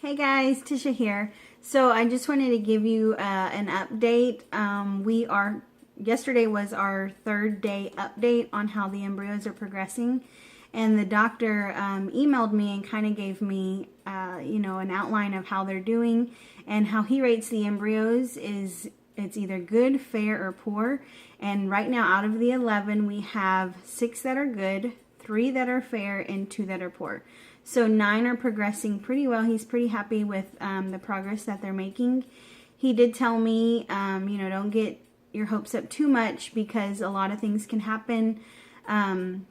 Hey guys, Tisha here. So I just wanted to give you an update. Yesterday was our third day update on how the embryos are progressing, and the doctor emailed me and kind of gave me an outline of how they're doing, and how he rates the embryos is it's either good, fair, or poor. And right now, out of the 11, we have 6 that are good, 3 that are fair, and 2 that are poor. So 9 are progressing pretty well. He's pretty happy with the progress that they're making. He did tell me, don't get your hopes up too much, because a lot of things can happen, and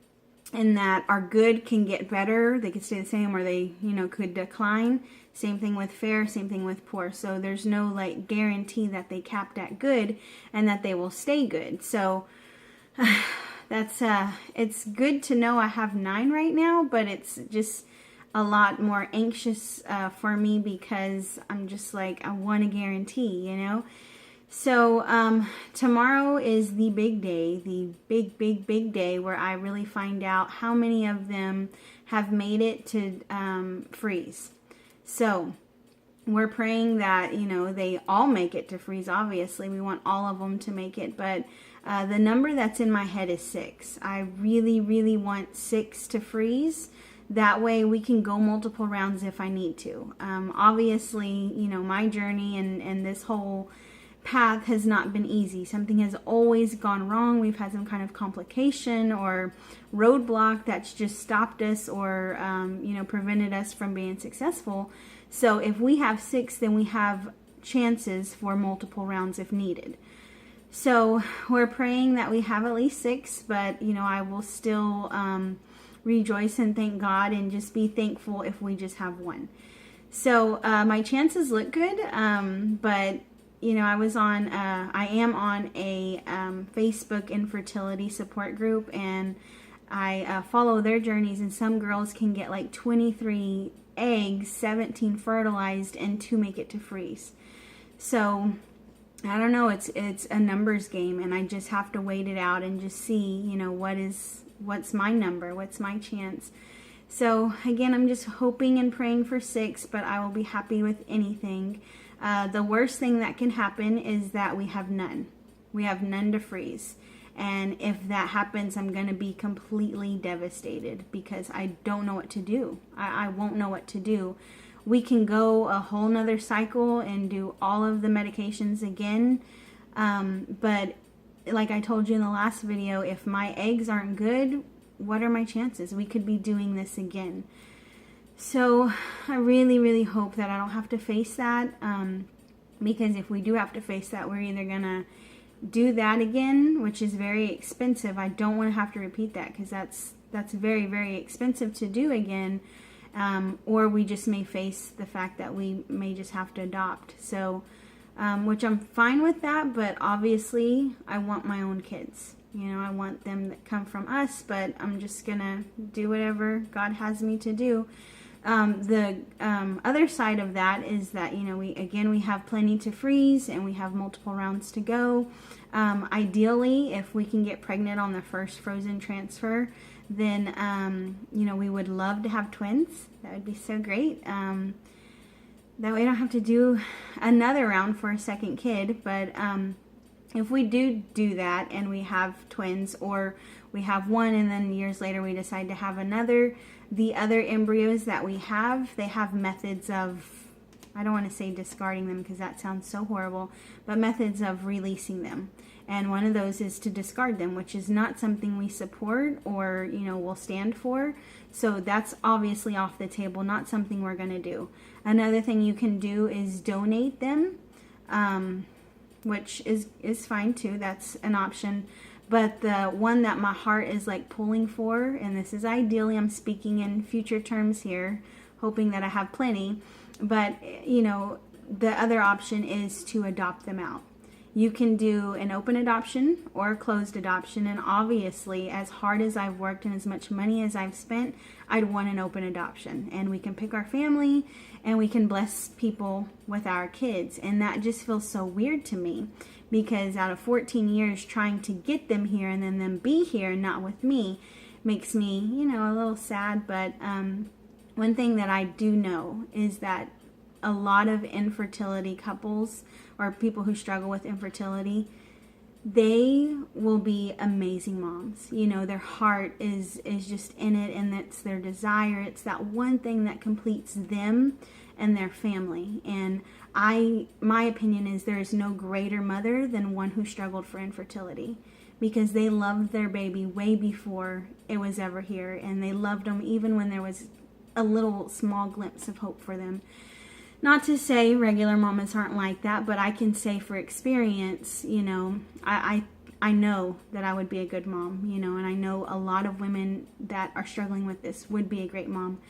that our good can get better. They could stay the same, or they, could decline. Same thing with fair, same thing with poor. So there's no guarantee that they capped at good and that they will stay good. So it's good to know I have 9 right now, but it's just a lot more anxious for me, because I'm just I want a guarantee, So tomorrow is the big day, the big day where I really find out how many of them have made it to freeze. So we're praying that, they all make it to freeze. Obviously, we want all of them to make it, but the number that's in my head is 6. I really, really want 6 to freeze. That way we can go multiple rounds if I need to. Obviously, my journey and this whole path has not been easy. Something has always gone wrong. We've had some kind of complication or roadblock that's just stopped us, or prevented us from being successful. So if we have 6, then we have chances for multiple rounds if needed. So we're praying that we have at least 6, but I will still rejoice and thank God, and just be thankful if we just have 1. So my chances look good, but I am on a Facebook infertility support group, and I follow their journeys, and some girls can get 23 eggs, 17 fertilized, and 2 make it to freeze. So I don't know, it's a numbers game, and I just have to wait it out and just see, what's my number, what's my chance. So again, I'm just hoping and praying for 6, but I will be happy with anything. The worst thing that can happen is that we have none. We have none to freeze. And if that happens, I'm going to be completely devastated, because I don't know what to do. I won't know what to do. We can go a whole nother cycle and do all of the medications again. But like I told you in the last video, if my eggs aren't good, what are my chances? We could be doing this again. So I really, really hope that I don't have to face that, because if we do have to face that, we're either going to do that again, which is very expensive. I don't want to have to repeat that, because that's very, very expensive to do again, or we just may face the fact that we may just have to adopt. So, which I'm fine with that, but obviously I want my own kids. I want them that come from us, but I'm just going to do whatever God has me to do. The other side of that is that, we have plenty to freeze, and we have multiple rounds to go. Ideally, if we can get pregnant on the first frozen transfer, then, we would love to have twins. That would be so great. That way I don't have to do another round for a second kid. But if we do that and we have twins, or we have one and then years later we decide to have another, the other embryos that we have, they have methods of, I don't want to say discarding them, because that sounds so horrible, but methods of releasing them. And one of those is to discard them, which is not something we support or, will stand for. So that's obviously off the table, not something we're going to do. Another thing you can do is donate them, which is fine too. That's an option. But the one that my heart is pulling for, and this is ideally, I'm speaking in future terms here, hoping that I have plenty, but the other option is to adopt them out. You can do an open adoption or a closed adoption, and obviously, as hard as I've worked and as much money as I've spent, I'd want an open adoption, and we can pick our family and we can bless people with our kids. And that just feels so weird to me, because out of 14 years trying to get them here and then them be here and not with me makes me, a little sad. But one thing that I do know is that a lot of infertility couples or people who struggle with infertility, they will be amazing moms. You know, their heart is just in it, and that's their desire. It's that one thing that completes them and their family. And my opinion is there is no greater mother than one who struggled for infertility, because they loved their baby way before it was ever here, and they loved them even when there was a little small glimpse of hope for them. Not to say regular mamas aren't like that, but I can say for experience, you know, I know that I would be a good mom, you know, and I know a lot of women that are struggling with this would be a great mom.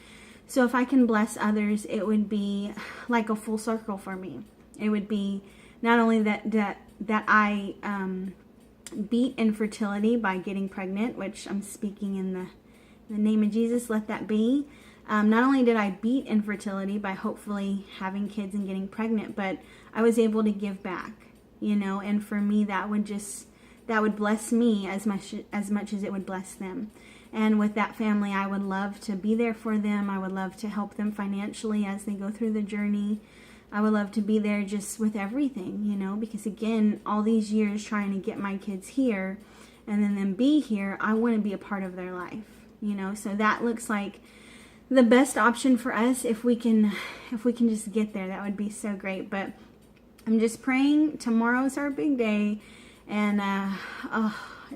So if I can bless others, it would be like a full circle for me. It would be not only that I beat infertility by getting pregnant, which I'm speaking in the name of Jesus, let that be. Not only did I beat infertility by hopefully having kids and getting pregnant, but I was able to give back, you know, and for me that would bless me as much as it would bless them. And with that family, I would love to be there for them. I would love to help them financially as they go through the journey. I would love to be there just with everything, you know, because again, all these years trying to get my kids here and then them be here, I want to be a part of their life, you know. So that looks like the best option for us. If we can just get there, that would be so great. But I'm just praying. Tomorrow's our big day, and I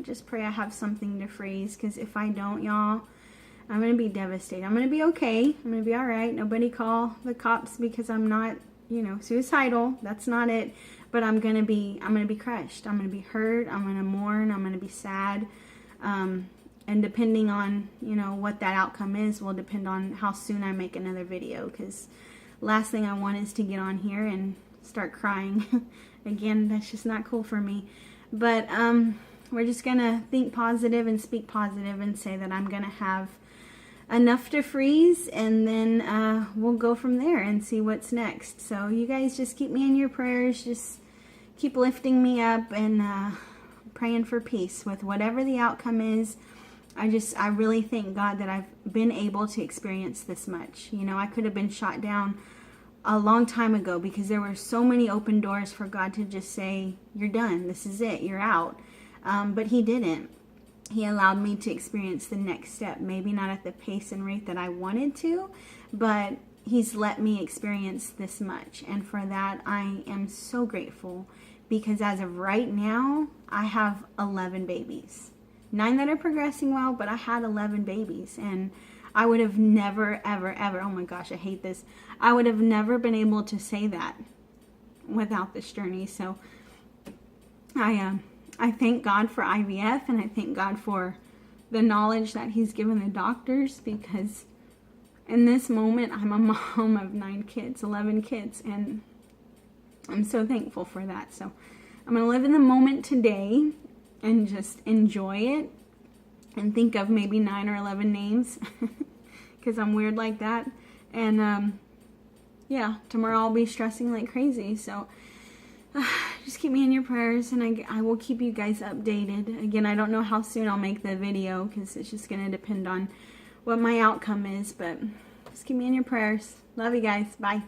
just pray I have something to freeze, because if I don't, y'all, I'm gonna be devastated. I'm gonna be okay. I'm gonna be all right. Nobody call the cops, because I'm not, you know, suicidal. That's not it. But I'm gonna be crushed. I'm gonna be hurt. I'm gonna mourn. I'm gonna be sad. And depending on, you know, what that outcome is will depend on how soon I make another video, because last thing I want is to get on here and start crying. Again, that's just not cool for me. But we're just going to think positive and speak positive and say that I'm going to have enough to freeze, and then we'll go from there and see what's next. So you guys just keep me in your prayers. Just keep lifting me up and praying for peace with whatever the outcome is. I really thank God that I've been able to experience this much. You know, I could have been shot down a long time ago, because there were so many open doors for God to just say, you're done, this is it, you're out. But He didn't. He allowed me to experience the next step. Maybe not at the pace and rate that I wanted to, but He's let me experience this much. And for that, I am so grateful, because as of right now, I have 11 babies. 9 that are progressing well, but I had 11 babies, and I would have never, ever, ever, oh my gosh, I hate this. I would have never been able to say that without this journey. So I thank God for IVF, and I thank God for the knowledge that He's given the doctors, because in this moment, I'm a mom of 9 kids, 11 kids, and I'm so thankful for that. So I'm going to live in the moment today and just enjoy it, and think of maybe 9 or 11 names, because I'm weird like that. And yeah, tomorrow I'll be stressing like crazy. So just keep me in your prayers, and I will keep you guys updated. Again, I don't know how soon I'll make the video, because it's just going to depend on what my outcome is, but just keep me in your prayers. Love you guys. Bye.